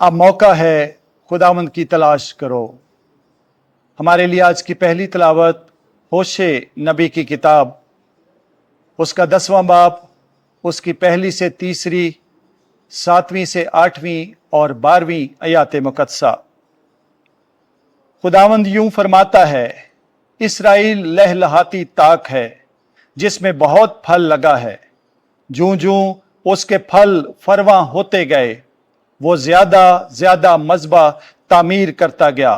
اب موقع ہے خداوند کی تلاش کرو۔ ہمارے لیے آج کی پہلی تلاوت ہوشے نبی کی کتاب، اس کا 10واں باب، اس کی پہلی سے تیسری، 7ویں سے 8ویں اور 12ویں آیات مقدسہ۔ خداوند یوں فرماتا ہے، اسرائیل لہلہاتی طاق ہے جس میں بہت پھل لگا ہے، جوں جوں اس کے پھل فرواں ہوتے گئے وہ زیادہ زیادہ مذبح تعمیر کرتا گیا،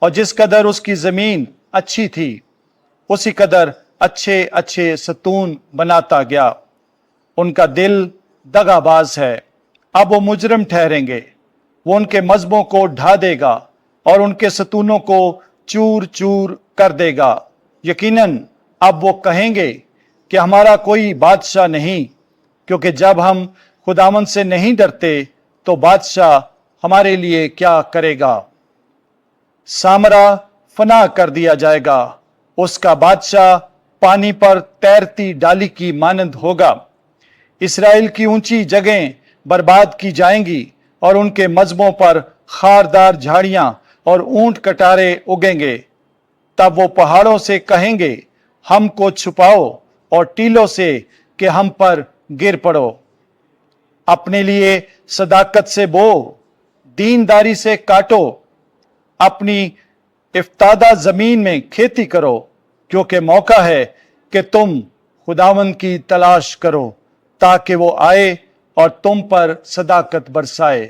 اور جس قدر اس کی زمین اچھی تھی اسی قدر اچھے اچھے ستون بناتا گیا۔ ان کا دل دغا باز ہے، اب وہ مجرم ٹھہریں گے۔ وہ ان کے مذبحوں کو ڈھا دے گا اور ان کے ستونوں کو چور چور کر دے گا۔ یقیناً اب وہ کہیں گے کہ ہمارا کوئی بادشاہ نہیں، کیونکہ جب ہم خداوند سے نہیں ڈرتے تو بادشاہ ہمارے لیے کیا کرے گا؟ سامرا فنا کر دیا جائے گا، اس کا بادشاہ پانی پر تیرتی ڈالی کی مانند ہوگا۔ اسرائیل کی اونچی جگہیں برباد کی جائیں گی اور ان کے مذبحوں پر خاردار جھاڑیاں اور اونٹ کٹارے اگیں گے۔ تب وہ پہاڑوں سے کہیں گے، ہم کو چھپاؤ، اور ٹیلوں سے کہ ہم پر گر پڑو۔ اپنے لیے صداقت سے بو، دینداری سے کاٹو، اپنی افتادہ زمین میں کھیتی کرو، کیونکہ موقع ہے کہ تم خداوند کی تلاش کرو تاکہ وہ آئے اور تم پر صداقت برسائے۔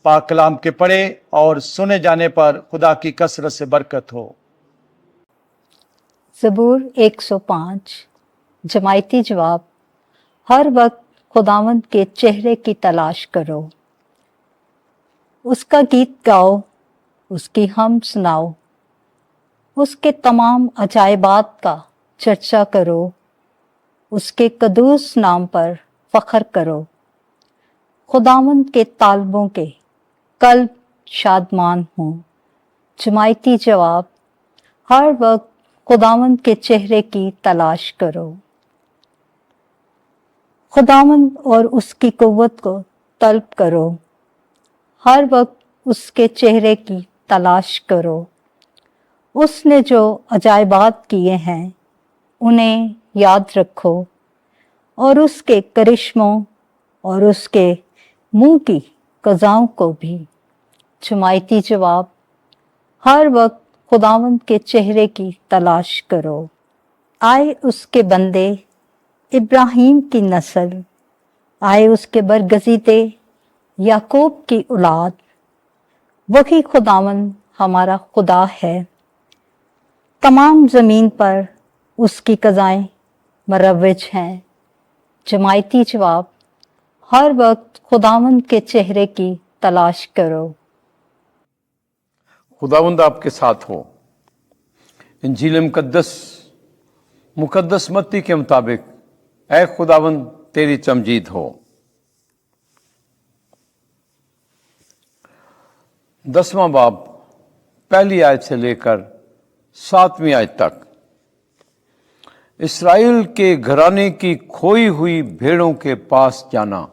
پاک کلام کے پڑھے اور سنے جانے پر خدا کی کثرت سے برکت ہو۔ زبور 105 جماعتی جواب۔ ہر وقت خداوند کے چہرے کی تلاش کرو، اس کا گیت گاؤ، اس کی حمد سناؤ، اس کے تمام عجائبات کا چرچا کرو، اس کے قدوس نام پر فخر کرو۔ خداوند کے طالبوں کے قلب شادمان ہوں۔ جماعتی جواب۔ ہر وقت خداوند کے چہرے کی تلاش کرو۔ خداوند اور اس کی قوت کو طلب کرو، ہر وقت اس کے چہرے کی تلاش کرو۔ اس نے جو عجائبات کیے ہیں انہیں یاد رکھو، اور اس کے کرشموں اور اس کے منہ کی قضاؤں کو بھی۔ جماعتی جواب۔ ہر وقت خداوند کے چہرے کی تلاش کرو۔ آئے اس کے بندے ابراہیم کی نسل، آئے اس کے برگزیدے یعقوب کی اولاد، وہی خداوند ہمارا خدا ہے۔ تمام زمین پر اس کی قضائیں مروج ہیں۔ جماعتی جواب۔ ہر وقت خداوند کے چہرے کی تلاش کرو۔ خداوند آپ کے ساتھ ہو۔ انجیل مقدس متی کے مطابق اے خداوند تیری تمجید ہو۔ 10واں باب پہلی آیت سے لے کر 7ویں آیت تک۔ اسرائیل کے گھرانے کی کھوئی ہوئی بھیڑوں کے پاس جانا۔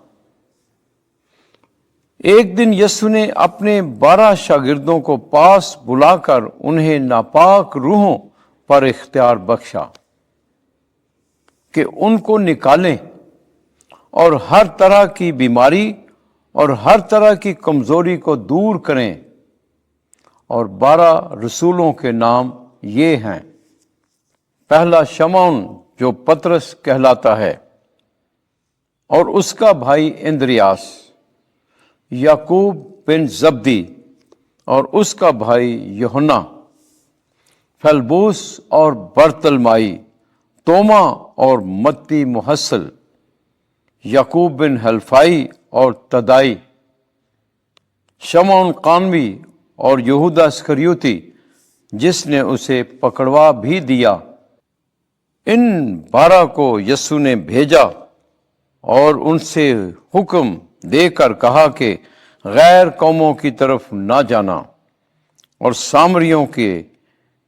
ایک دن یسوع نے اپنے 12 شاگردوں کو پاس بلا کر انہیں ناپاک روحوں پر اختیار بخشا کہ ان کو نکالیں اور ہر طرح کی بیماری اور ہر طرح کی کمزوری کو دور کریں، اور 12 رسولوں کے نام یہ ہیں۔ پہلا شمعون جو پطرس کہلاتا ہے اور اس کا بھائی اندریاس، یعقوب بن زبدی اور اس کا بھائی یوحنا، فلبوس اور برتلمائی، توما اور متی محصل، یعقوب بن حلفائی اور تدائی، شمعون قانوی اور یہودا اسکریوتی جس نے اسے پکڑوا بھی دیا۔ ان 12 کو یسوع نے بھیجا اور ان سے حکم دے کر کہا کہ غیر قوموں کی طرف نہ جانا اور سامریوں کے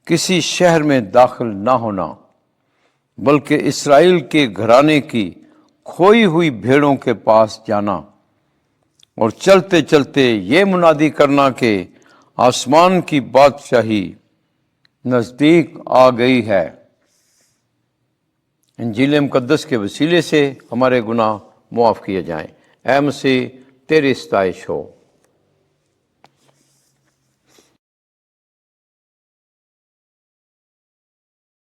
کسی شہر میں داخل نہ ہونا، بلکہ اسرائیل کے گھرانے کی کھوئی ہوئی بھیڑوں کے پاس جانا۔ اور چلتے چلتے یہ منادی کرنا کہ آسمان کی بادشاہی نزدیک آ گئی ہے۔ انجیل مقدس کے وسیلے سے ہمارے گناہ معاف کیے جائیں۔ اے مسیح، تیری ستائش ہو۔